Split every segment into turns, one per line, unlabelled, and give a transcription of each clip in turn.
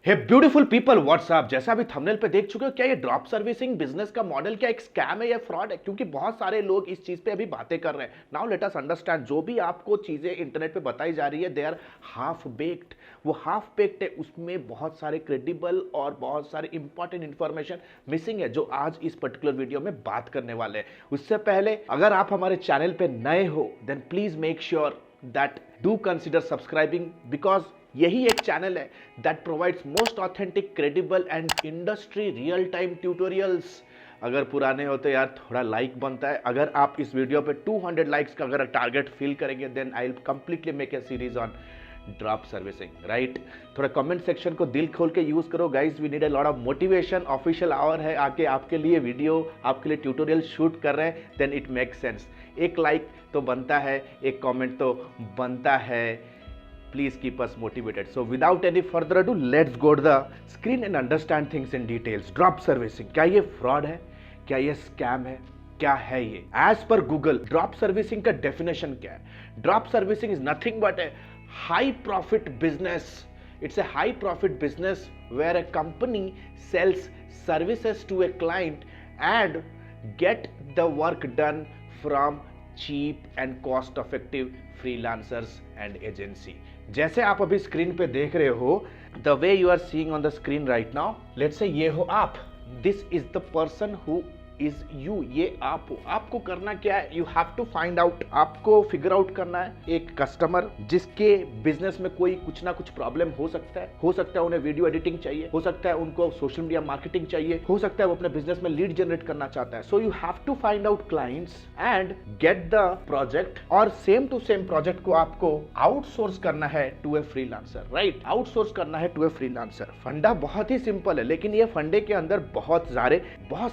हे beautiful people WhatsApp, जैसा अभी thumbnail पे देख चुके हो, क्या ये ड्रॉप सर्विसिंग बिजनेस का मॉडल क्या एक स्कैम है या फ्रॉड है? क्योंकि बहुत सारे लोग इस चीज पे अभी बातें कर रहे हैं। नाउ लेट अस अंडरस्टैंड, जो भी आपको चीजें इंटरनेट पे बताई जा रही है दे आर हाफ बेक्ड। वो हाफ बेक्ड है, उसमें बहुत सारे क्रेडिबल और बहुत सारे इंपॉर्टेंट इंफॉर्मेशन मिसिंग है, जो आज इस पर्टिकुलर वीडियो में बात करने वाले हैं। उससे पहले अगर आप हमारे चैनल पे नए हो then please make sure that do consider subscribing, because यही एक चैनल है that provides most authentic, credible and industry real time tutorials. अगर पुराने होते यार थोड़ा लाइक बनता है। अगर आप इस वीडियो पे 200 लाइक्स का अगर टारगेट फिल करेंगे then I will completely make a series on drop servicing, right? थोड़ा कमेंट सेक्शन को दिल खोल के यूज करो guys, we need a lot of motivation. Official hour है, आके आपके लिए वीडियो, आपके लिए ट्यूटोरियल शूट कर रहे हैं, देन इट मेक सेंस। एक लाइक तो बनता है, एक कमेंट तो बनता है। Please keep us motivated. So without any further ado, let's go to the screen and understand things in details. Drop servicing, क्या ये fraud है? क्या ये scam है? क्या है ये? As per Google, drop servicing का definition क्या है? Drop servicing is nothing but a high profit business. It's a high profit business where a company sells services to a client and get the work done from cheap and cost effective freelancers and agency. जैसे आप अभी screen पे देख रहे हो, the way you are seeing on the screen right now, let's say ये हो आप, this is the person who is you, ये आप हो। आपको करना क्या है? You have to find out, आपको फिगर आउट करना है एक कस्टमर जिसके बिजनेस में कोई कुछ ना कुछ प्रॉब्लम हो सकता है उन्हें वीडियो एडिटिंग चाहिए, हो सकता है उनको सोशल मीडिया मार्केटिंग चाहिए, हो सकता है वो अपने बिजनेस में लीड जनरेट करना चाहता है। So you have to find out clients and get the project, और सेम टू सेम प्रोजेक्ट को आपको आउटसोर्स करना है to a freelancer, right? Outsource करना है टू ए फ्रीलांसर। फंडा बहुत ही सिंपल है, लेकिन ये फंडे के अंदर बहुत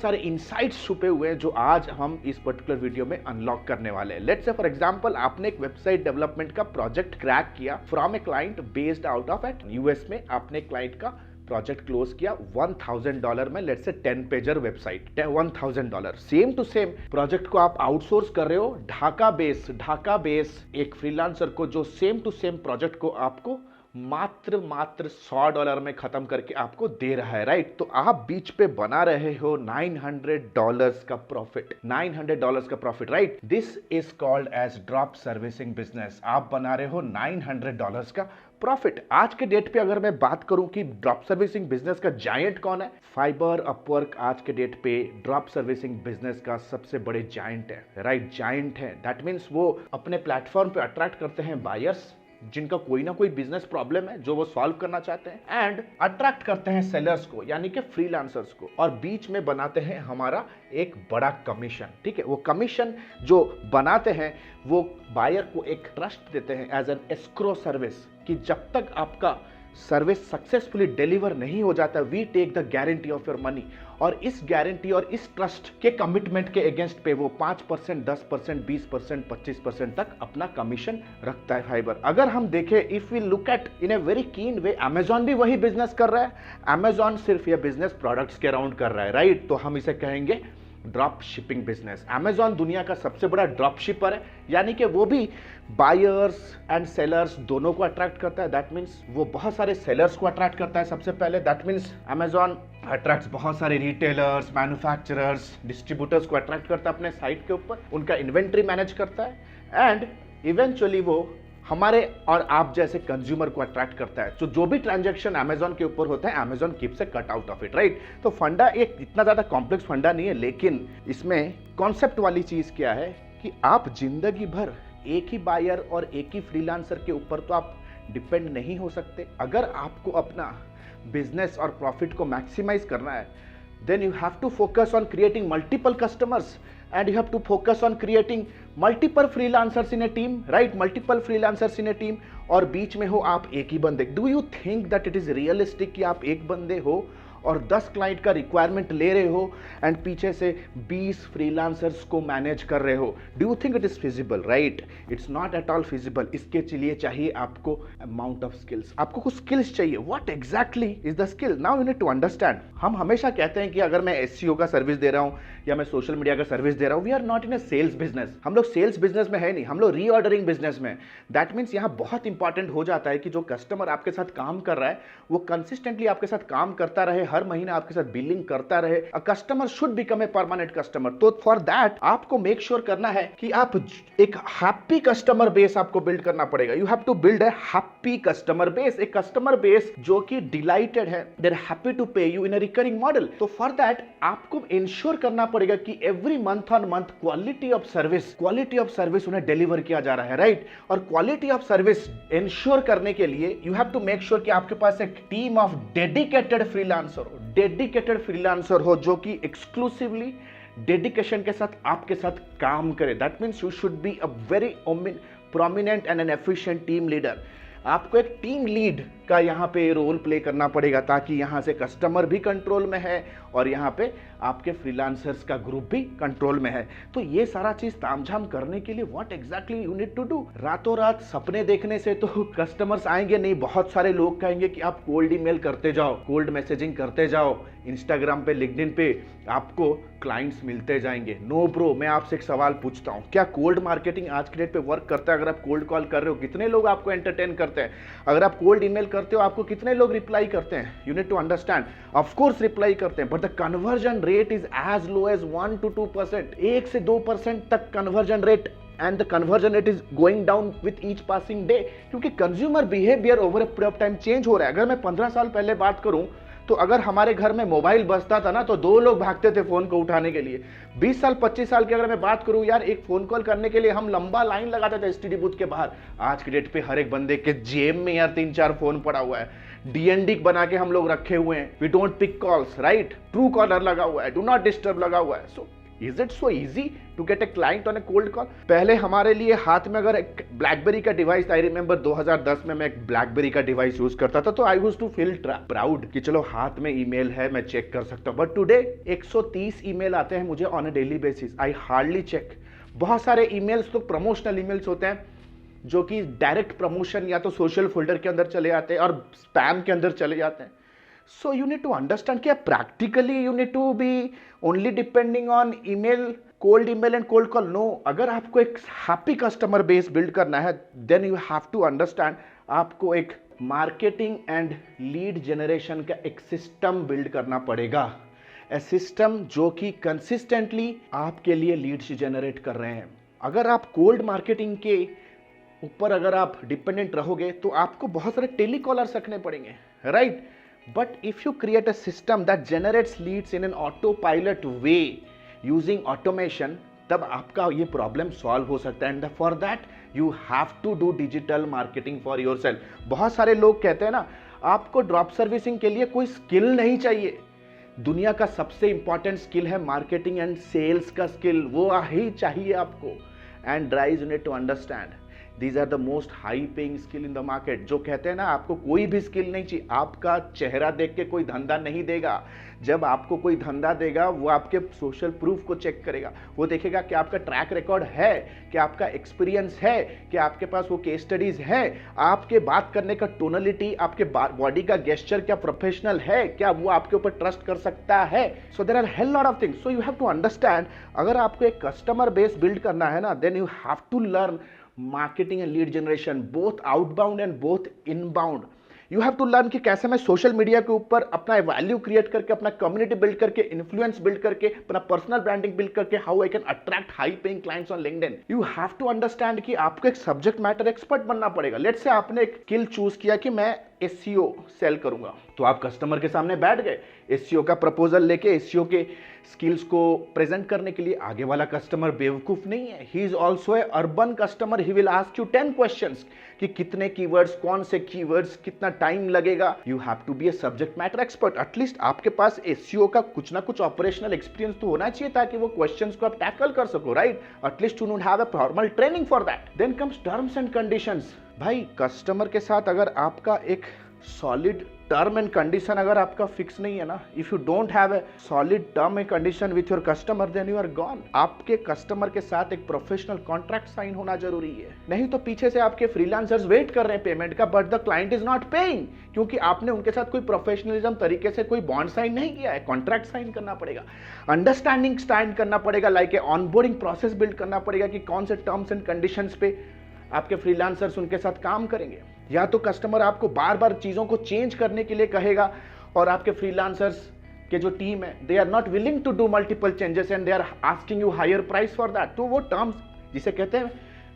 सारे इनसाइट छुपे हुए हैं जो आज हम इस पर्टिकुलर वीडियो में अनलॉक करने वाले हैं। लेट्स से फॉर एग्जांपल आपने एक वेबसाइट डेवलपमेंट का प्रोजेक्ट क्रैक किया from a client based out of at US में। आपने क्लाइंट का प्रोजेक्ट क्लोज किया $1000 में, let's say 10 pager website, $1000। Same to same project को आप आउटसोर्स कर रहे हो ढाका बेस एक फ्रीलांसर को, जो सेम टू सेम प्रोजेक्ट को आपको मात्र $100 में खत्म करके आपको दे रहा है, राइट? तो आप बीच पे बना रहे हो $900 का प्रॉफिट, $900 का profit, right? This is called as drop servicing business. आप बना रहे हो $900 का प्रॉफिट। आज के डेट पे अगर मैं बात करूं कि ड्रॉप सर्विसिंग बिजनेस का जायंट कौन है, फाइबर, अपवर्क आज के डेट पे ड्रॉप सर्विसिंग बिजनेस का सबसे बड़े जायंट है, राइट? जायंट है, दैट मीन्स वो अपने प्लेटफॉर्म पे अट्रैक्ट करते हैं बायर्स जिनका कोई ना कोई बिजनेस प्रॉब्लम है जो वो सॉल्व करना चाहते हैं, एंड अट्रैक्ट करते हैं सेलर्स को यानी कि फ्रीलांसर्स को, और बीच में बनाते हैं हमारा एक बड़ा कमीशन, ठीक है? वो कमीशन जो बनाते हैं वो बायर को एक ट्रस्ट देते हैं एज एन एस्क्रो सर्विस कि जब तक आपका सर्विस सक्सेसफुली डिलीवर नहीं हो जाता, we take the guarantee of your money. और इस गारंटी और इस ट्रस्ट के कमिटमेंट के अगेंस्ट पे वो 5%, 10%, 20%, 25% तक अपना कमीशन रखता है फाइबर। अगर हम देखें, if we look at in a very keen way, Amazon भी वही बिजनेस कर रहा है। अमेजॉन सिर्फ ये बिजनेस प्रोडक्ट्स के अराउंड कर रहा है, राइट? तो हम इसे कहेंगे ड्रॉप शिपिंग बिजनेस। अमेजॉन दुनिया का सबसे बड़ा ड्रॉप शिपर है, यानी कि वो भी बायर्स एंड सेलर्स दोनों को अट्रैक्ट करता है। दैट मीन्स वो बहुत सारे सेलर्स को अट्रैक्ट करता है सबसे पहले। दैट मीन्स अमेजॉन अट्रैक्ट्स बहुत सारे रिटेलर्स, मैन्युफैक्चरर्स, डिस्ट्रीब्यूटर्स को अट्रैक्ट करता है अपने साइट के ऊपर, उनका इन्वेंट्री मैनेज करता है, एंड इवेंचुअली वो हमारे और आप जैसे कंज्यूमर को अट्रैक्ट करता है। तो जो भी ट्रांजैक्शन अमेजॉन के ऊपर होता है, Amazon keeps A cut out of it, right? तो फंडा एक इतना ज्यादा कॉम्प्लेक्स फंडा नहीं है, लेकिन इसमें कॉन्सेप्ट वाली चीज क्या है कि आप जिंदगी भर एक ही बायर और एक ही फ्रीलांसर के ऊपर तो आप डिपेंड नहीं हो सकते। अगर आपको अपना बिजनेस और प्रॉफिट को मैक्सिमाइज करना है, then you have to focus on creating multiple customers and you have to focus on creating multiple freelancers in a team, right? Multiple freelancers in a team, और बीच में हो आप एक ही बंदे। Do you think that it is realistic कि आप एक बंदे हो और 10 क्लाइंट का रिक्वायरमेंट ले रहे हो एंड पीछे से 20 फ्रीलांसर्स को मैनेज कर रहे हो, do you think it is feasible? Right, it's not at all feasible. इसके लिए चाहिए आपको अमाउंट ऑफ स्किल्स, आपको कुछ स्किल्स चाहिए। What exactly is the skill? Now you need to understand. हम हमेशा कहते हैं कि अगर मैं एसईओ का सर्विस दे रहा हूं या मैं सोशल मीडिया का सर्विस दे रहा हूं, we are not in a sales business. हम लोग सेल्स बिजनेस में है नहीं, हम लोग रीऑर्डरिंग बिजनेस में। दैट मीन्स यहां बहुत इंपॉर्टेंट हो जाता है कि जो कस्टमर आपके साथ काम कर रहा है वो कंसिस्टेंटली आपके साथ काम करता रहे, हर महीने आपके साथ बिलिंग करता रहे। A customer should become a permanent customer. तो फॉर दैट आपको मेक श्योर करना है कि आप एक हैप्पी कस्टमर बेस आपको बिल्ड करना पड़ेगा। You have to build a happy customer base, एक कस्टमर बेस जो कि डिलाइटेड है, they are happy to pay you in a recurring model. तो फॉर दैट आपको इंश्योर करना पड़ेगा कि every month on month quality of service उन्हें डिलीवर किया जा रहा है, राइट? और क्वालिटी ऑफ सर्विस इंश्योर करने के लिए you have to make sure कि आपके पास एक टीम ऑफ डेडिकेटेड फ्रीलांसर हो जो कि एक्सक्लूसिवली डेडिकेशन के साथ आपके साथ काम करे। That means you should be a very prominent and N efficient team leader. आपको एक टीम लीड का यहाँ पे रोल प्ले करना पड़ेगा ताकि यहाँ से कस्टमर भी कंट्रोल में है और यहाँ पे आपके फ्रीलांसर्स का ग्रुप भी कंट्रोल में है। तो ये सारा चीज तामझाम करने के लिए what exactly you need to do? रातों रात सपने देखने से तो कस्टमर्स आएंगे नहीं। बहुत सारे लोग कहेंगे कि आप कोल्ड ईमेल करते जाओ, कोल्ड मैसेजिंग करते जाओ, इंस्टाग्राम पे, लिंक्डइन पे आपको क्लाइंट्स मिलते जाएंगे। नो ब्रो, मैं आपसे एक सवाल पूछता हूँ, क्या कोल्ड मार्केटिंग आज के डेट पे वर्क करता है? अगर आप कोल्ड कॉल कर रहे हो, कितने लोग आपको एंटरटेन करते हैं? अगर आप कोल्ड ईमेल करते हो, आपको कितने लोग रिप्लाई करते हैं? You need to understand. Of course reply करते हैं, but the conversion rate is as low as 1 to 2%, 1 से 2% तक conversion rate, and the conversion rate is going down with each passing day, क्योंकि consumer behaviour over a period of time change हो रहा है। अगर मैं 15 साल पहले बात करूं तो अगर हमारे घर में मोबाइल बजता था ना तो 2 लोग भागते थे फोन को उठाने के लिए। 20 साल 25 साल की अगर मैं बात करूं यार, एक फोन कॉल करने के लिए हम लंबा लाइन लगाते थे एसटीडी बूथ के बाहर। आज के डेट पे हर एक बंदे के जेब में यार 3-4 फोन पड़ा हुआ है, डीएनडी बना के हम लोग रखे हुए हैं। We don't pick calls, right? Truecaller लगा हुआ है, डू नॉट डिस्टर्ब लगा हुआ है। So is it so easy to get a client on a cold call? पहले हमारे लिए हाथ में अगर एक ब्लैकबेरी का डिवाइस, आई रिमेंबर 2010 में मैं एक ब्लैकबेरी का डिवाइस यूज करता था, तो I used to feel proud कि चलो हाथ में ईमेल है, मैं चेक कर सकता हूं। बट टुडे 130 ईमेल आते हैं मुझे on a daily basis, I hardly check. बहुत सारे ईमेल्स तो प्रमोशनल ईमेल्स होते हैं जो कि डायरेक्ट प्रमोशन या तो सोशल फोल्डर के अंदर चले आते हैं और स्पैम के अंदर चले जाते हैं। So you need to understand कि practically you need to be only depending on email, cold email and cold call. No, अगर आपको एक happy customer base build करना है, then you have to understand आपको एक marketing and lead generation का एक system build करना पड़ेगा। A system जो कि consistently आपके लिए leads generate कर रहे हैं। अगर आप cold marketing के ऊपर अगर आप डिपेंडेंट रहोगे तो आपको बहुत सारे टेलीकॉलर्स रखने पड़ेंगे, right? But if you create a system that generates leads in an autopilot way using automation, तब आपका ये प्रॉब्लम सॉल्व हो सकता है। And for that you have to do digital marketing for yourself. बहुत सारे लोग कहते हैं ना, आपको ड्रॉप सर्विसिंग के लिए कोई स्किल नहीं चाहिए। दुनिया का सबसे इंपॉर्टेंट स्किल है मार्केटिंग एंड सेल्स का स्किल, वो ही चाहिए आपको। And dries you need to understand These are the most high paying skill in the market। जो कहते हैं ना, आपको कोई भी स्किल नहीं चाहिए, आपका चेहरा देख के कोई धंधा नहीं देगा। जब आपको कोई धंधा देगा वो आपके सोशल प्रूफ को चेक करेगा, वो देखेगा कि आपका ट्रैक रिकॉर्ड है, कि आपका एक्सपीरियंस है, कि आपके पास वो केस स्टडीज है, आपके बात करने का टोनलिटी, आपके बॉडी का गेस्चर क्या प्रोफेशनल है, क्या वो आपके ऊपर ट्रस्ट कर सकता है। So there are hell lot of things. So you have to understand, अगर आपको एक कस्टमर बेस बिल्ड करना है ना, then you have to learn marketing and lead generation, both outbound and both inbound. You have to learn कि कैसे मैं social media के ऊपर अपना वैल्यू क्रिएट करके, अपना कम्युनिटी बिल्ड करके, इन्फ्लुएंस बिल्ड करके, अपना पर्सनल ब्रांडिंग बिल्ड करके, how I can attract high paying clients on LinkedIn. You have to understand कि आपको एक सब्जेक्ट मैटर एक्सपर्ट बनना पड़ेगा। लेट्स से आपने एक स्किल चूज किया कि मैं एसईओ सेल करूंगा, तो आप कस्टमर के सामने बैठ गए, एसईओ का प्रपोजल लेके एसईओ के स्किल्स को प्रेजेंट करने के लिए। आगे वाला कस्टमर बेवकूफ नहीं है, he is also a urban customer. He will ask you 10 questions कि कितने कीवर्ड्स, कौन से कीवर्ड्स, कितना टाइम लगेगा। You have to be a subject matter expert. At least आपके पास एसईओ का कुछ ना कुछ ऑपरेशनल एक्सपीरियंस तो होना चाहिए ताकि वो क्वेश्चंस को आप टैकल कर सको, right? At least you don't have a formal training for that. Then comes terms and conditions. भाई कस्टमर के साथ अगर आपका एक सॉलिड टर्म एंड कंडीशन अगर आपका फिक्स नहीं है ना, if you don't have a solid term and condition with your customer, then you are gone. आपके कस्टमर के साथ एक प्रोफेशनल कॉन्ट्रैक्ट साइन होना जरूरी है, नहीं तो पीछे से आपके फ्रीलांसर्स वेट कर रहे हैं पेमेंट का, but the client is not paying, क्योंकि आपने उनके साथ कोई प्रोफेशनलिज्म तरीके से कोई बॉन्ड साइन नहीं किया है। कॉन्ट्रैक्ट साइन करना पड़ेगा, अंडरस्टैंडिंग साइन करना पड़ेगा, like a onboarding process build करना पड़ेगा कि कौन से टर्म्स एंड कंडीशंस पे आपके फ्रीलांसर्स उनके साथ काम करेंगे। या तो कस्टमर आपको बार बार चीजों को चेंज करने के लिए कहेगा और आपके फ्रीलांसर्स के जो टीम है they are not willing to do multiple changes and they are asking you higher price for that. तो वो टर्म्स जिसे कहते हैं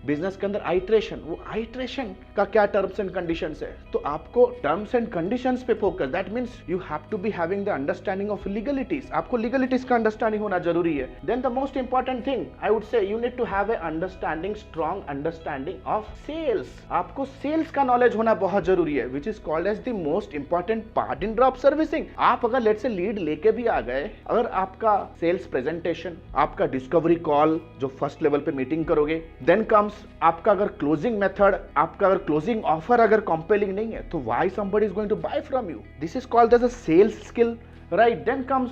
बिजनेस के अंदर आइट्रेशन, वो आइट्रेशन का क्या टर्म्स एंड कंडीशंस है, तो आपको टर्म्स एंड कंडीशंस पे focus, that means you have to be having the understanding of legalities. आपको लीगलिटीज का अंडरस्टैंडिंग होना जरूरी है। Then the most important thing I would say you need to have a understanding, strong understanding of sales. आपको sales का knowledge होना बहुत जरूरी है, which is called as the most important part in drop servicing. आप अगर late से lead लेके भी आ गए, अगर आपका सेल्स प्रेजेंटेशन, आपका डिस्कवरी कॉल जो फर्स्ट लेवल पे मीटिंग करोगे, देन कम्स आपका अगर क्लोजिंग मेथड, आपका अगर क्लोजिंग ऑफर अगर कंपेलिंग नहीं है, तो why somebody is going to buy from you? This is called as a sales skill, right? Then comes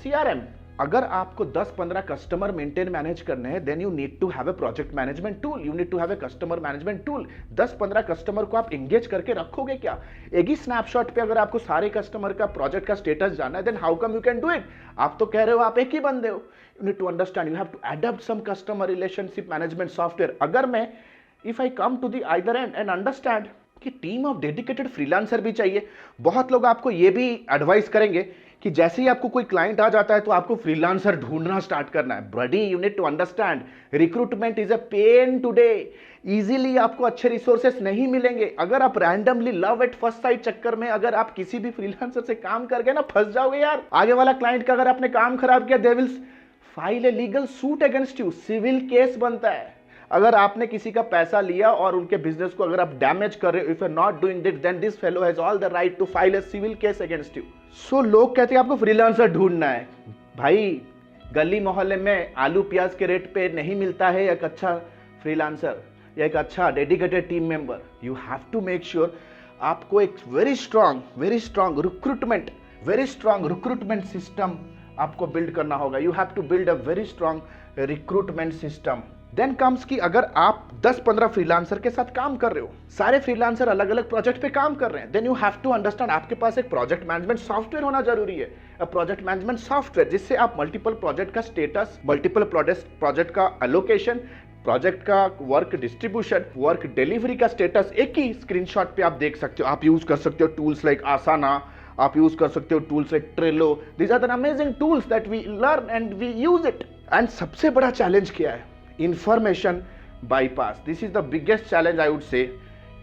CRM. अगर आपको 10-15 कस्टमर मेंटेन मैनेज करने हैं, then you need to have a project management tool, you need to have a customer management tool. 10-15 customer को आप engage करके रखोगे क्या? एक ही स्नैपशॉट पे अगर आपको सारे कस्टमर का प्रोजेक्ट का स्टेटस जानना है, then how come you can do it? आप तो कह रहे हो आप एक ही बंदे हो। You need to understand, you have to adopt some customer relationship management software. अगर मैं if I come to the other end and understand कि टीम ऑफ डेडिकेटेड फ्रीलांसर भी चाहिए। बहुत लोग आपको ये भी एडवाइस करेंगे कि जैसे ही आपको कोई क्लाइंट आ जाता है तो आपको फ्रीलांसर ढूंढना स्टार्ट करना है। Buddy, you need to understand recruitment is a pain today. Easily आपको अच्छे रिसोर्सेस नहीं मिलेंगे। अगर आप randomly love at first sight चक्कर में अगर आप किसी भी फ्रीलांसर से काम कर गए ना, फंस जाओगे यार। आगे वाला क्लाइंट का अगर आपने काम खराब किया, they will file a legal suit against you, civil case बनता है। अगर आपने किसी का पैसा लिया और उनके बिजनेस को अगर आप डैमेज कर रहे हो, if you are not doing this, then this fellow has all the right to file a civil case against you. So लोग कहते हैं आपको फ्रीलांसर ढूंढना है। भाई, गली मोहल्ले में आलू प्याज के रेट पे नहीं मिलता है एक अच्छा फ्रीलांसर या एक अच्छा dedicated team member. You have to make sure आपको एक वेरी स्ट्रांग रिक्रूटमेंट सिस्टम आपको बिल्ड करना होगा। You have to build a very strong recruitment system. Then comes कि अगर आप 10-15 फ्रीलांसर के साथ काम कर रहे हो, सारे फ्रीलांसर अलग अलग प्रोजेक्ट पे काम कर रहे हैं, then you have to understand आपके पास एक प्रोजेक्ट मैनेजमेंट सॉफ्टवेयर होना जरूरी है। प्रोजेक्ट मैनेजमेंट सॉफ्टवेयर जिससे आप मल्टीपल प्रोजेक्ट का स्टेटस, मल्टीपल प्रोजेक्ट का एलोकेशन, प्रोजेक्ट का वर्क डिस्ट्रीब्यूशन, वर्क डिलीवरी का स्टेटस एक ही स्क्रीनशॉट पे आप देख सकते हो। आप यूज कर सकते हो टूल्स लाइक आसाना, आप यूज कर सकते हो tools like Trello. These are the amazing tools that we learn and we use it. And सबसे बड़ा चैलेंज क्या है? Information bypass. This is the biggest challenge I would say,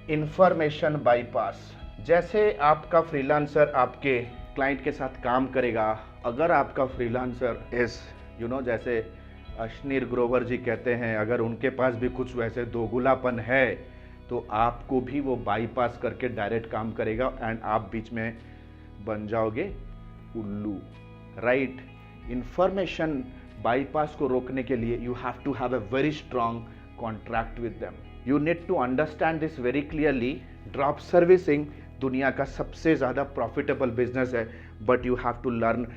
information bypass. जैसे आपका फ्रीलांसर आपके क्लाइंट के साथ काम करेगा, अगर आपका फ्रीलांसर इज जैसे अश्नीर ग्रोवर जी कहते हैं, अगर उनके पास भी कुछ वैसे दोगुलापन है तो आपको भी वो बाईपास करके डायरेक्ट काम करेगा एंड आप बीच में बन जाओगे उल्लू, राइट? इंफॉर्मेशन बाईपास को रोकने के लिए you have to have a very strong contract with them. You need to understand this very clearly. Drop servicing दुनिया का सबसे ज्यादा प्रॉफिटेबल बिजनेस है, but you have to learn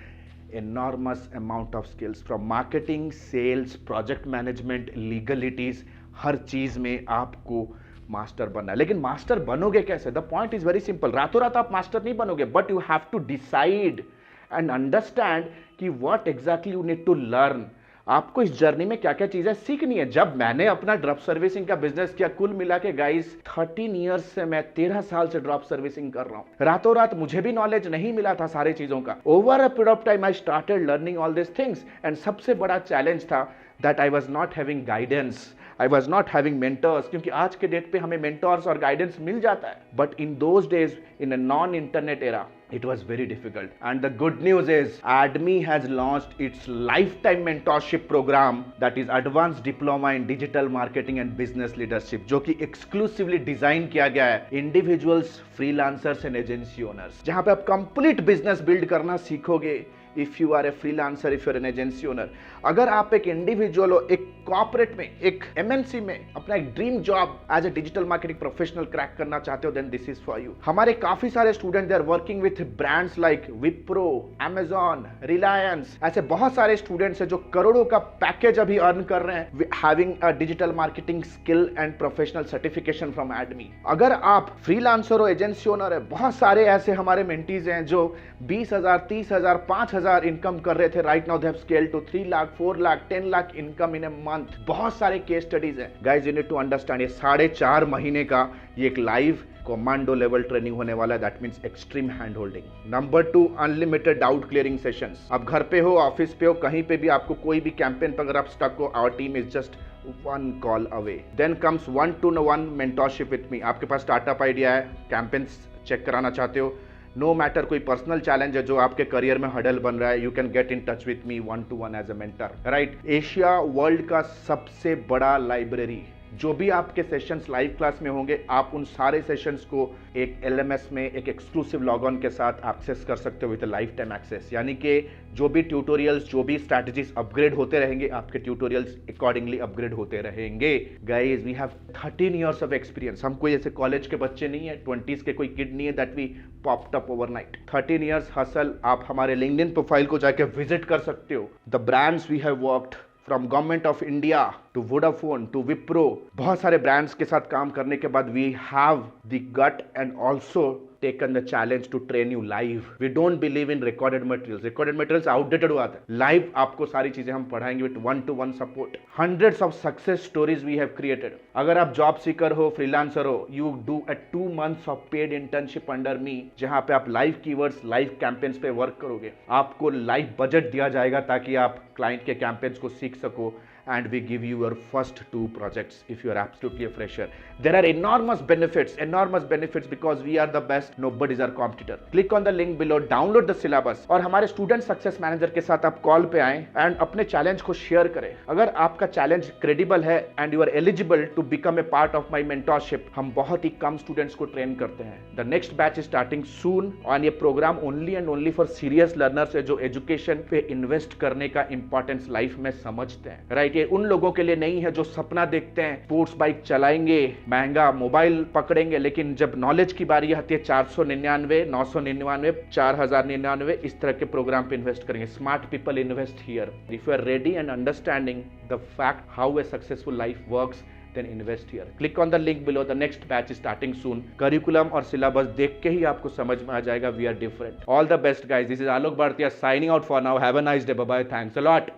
enormous amount of skills from marketing, sales, project management, legalities। हर चीज में आपको master बनना है। लेकिन मास्टर बनोगे कैसे? The point is very simple. रातों रात आप मास्टर नहीं बनोगे, but you have to decide and understand कि what exactly you need to learn. आपको इस जर्नी में क्या क्या चीजें सीखनी है। जब मैंने अपना ड्रॉप सर्विसिंग का बिजनेस किया, कुल मिला के गाइस 13 ईयर्स से मैं 13 साल से ड्रॉप सर्विसिंग कर रहा हूं। रातों रात मुझे भी नॉलेज नहीं मिला था सारी चीजों का। Over a period of time I started learning all this things. And सबसे बड़ा चैलेंज था that I was not having guidance, I was not having mentors. क्योंकि आज के डेट पे हमें मेंटर्स और गाइडेंस मिल जाता है, but in those days in a non internet era it was very difficult. And the good news is ADMI has launched its lifetime mentorship program, that is advanced diploma in digital marketing and business leadership, जो कि exclusively design किया गया है individuals, freelancers and agency owners, जहां पे आप complete business build करना सीखोगे। If you are a freelancer, if you are an agency owner, अगर आप एक इंडिविजुअल हो, एक कॉर्पोरेट में, एक एमएनसी में अपना एक dream job as a digital marketing professional crack करना चाहते हो, then this is for you. हमारे काफी सारे student they are working with brands like Wipro, Amazon, Reliance, ऐसे बहुत सारे स्टूडेंट्स हैं जो करोड़ों का पैकेज अभी अर्न कर रहे हैं having a digital marketing skill and professional certification from Udemy. अगर आप फ्रीलांसर हो, एजेंसी ओनर है, बहुत सारे ऐसे हमारे मेंटीज हैं जो 20,000, 30,000, 5,000 इनकम कर रहे थे, right now they have scaled to 3 lakh, 4 lakh, 10 lakh income in a month. बहुत सारे केस स्टडीज हैं guys, you need to understand. ये 4.5 महीने का ये एक लाइव कमांडो लेवल ट्रेनिंग होने वाला है, that means extreme hand holding. Number 2, unlimited doubt clearing sessions. आप घर पे हो, ऑफिस पे हो, कहीं पे भी आपको कोई भी कैंपेन पर अगर आप स्टक हो, our team is just one call away. Then comes 1-to-1 mentorship with me. आपके पास स्टार्टअप आइडिया है, कैंपेन्स चेक कराना चाहते हो, नो मैटर कोई पर्सनल चैलेंज है जो आपके करियर में हडल बन रहा है, you can get in touch with me 1-to-1 as a mentor, right. Asia world का सबसे बड़ा लाइब्रेरी, जो भी आपके सेशंस लाइव क्लास में होंगे, आप उन सारे सेशंस को एक एलएमएस में एक एक्सक्लूसिव लॉग ऑन के साथ एक्सेस कर सकते हो विद लाइफ टाइम एक्सेस। यानी कि जो भी ट्यूटोरियल्स, जो भी स्ट्रैटेजीज अपग्रेड होते रहेंगे, आपके ट्यूटोरियल्स अकॉर्डिंगली अपग्रेड होते रहेंगे। Guys, we have 13 years of experience. हम कोई ऐसे कॉलेज के बच्चे नहीं है, 20s के कोई किड नहीं है that we popped up overnight. 13 years hustle. आप हमारे लिंक्डइन प्रोफाइल को जाके विजिट कर सकते हो। The brands we have worked from government of India to Vodafone to Wipro, बहुत सारे ब्रांड्स के साथ काम करने के बाद we have the gut and also taken the challenge to train you live. We don't believe in recorded materials. Recorded materials outdated हुआ था, live आपको सारी चीजें हम पढ़ाएंगे with 1-to-1 support. Hundreds of success stories we have created. अगर आप job seeker हो, फ्रीलांसर हो, you do a 2 months of paid internship under me, जहां पे आप लाइव कीवर्ड्स, लाइव कैंपेन्स पे वर्क करोगे, आपको लाइव बजट दिया जाएगा ताकि आप क्लाइंट के कैंपेन्स को सीख सको, and we give you your first 2 projects if you are absolutely a fresher. There are enormous benefits because we are the best, nobody is our competitor. Click on the link below, download the syllabus और हमारे student success manager के साथ आप call पे आएं and अपने challenge को share करें। अगर आपका चैलेंज क्रेडिबल है and you are eligible to become a part of my mentorship, हम बहुत ही कम स्टूडेंट्स को ट्रेन करते हैं। The next batch is starting soon और ये program only and only for serious learners है जो एजुकेशन पे इन्वेस्ट करने का इंपॉर्टेंस लाइफ में समझते हैं, राइट। ये उन लोगों के लिए नहीं है जो सपना देखते हैं स्पोर्ट्स बाइक चलाएंगे, महंगा मोबाइल पकड़ेंगे, लेकिन जब नॉलेज की बारी आती है 499, 999, 4099 इस तरह के प्रोग्राम पे इन्वेस्ट करेंगे। Smart people invest here. If you are ready and understanding the fact how a successful life works, then invest here. Click on the link below. The next batch is starting soon. Curriculum और syllabus देख के ही आपको समझ में आ जाएगा we are different. All the best guys. This is Alok Bhartiya signing out for now. Have a nice day. Bye bye. Thanks a lot.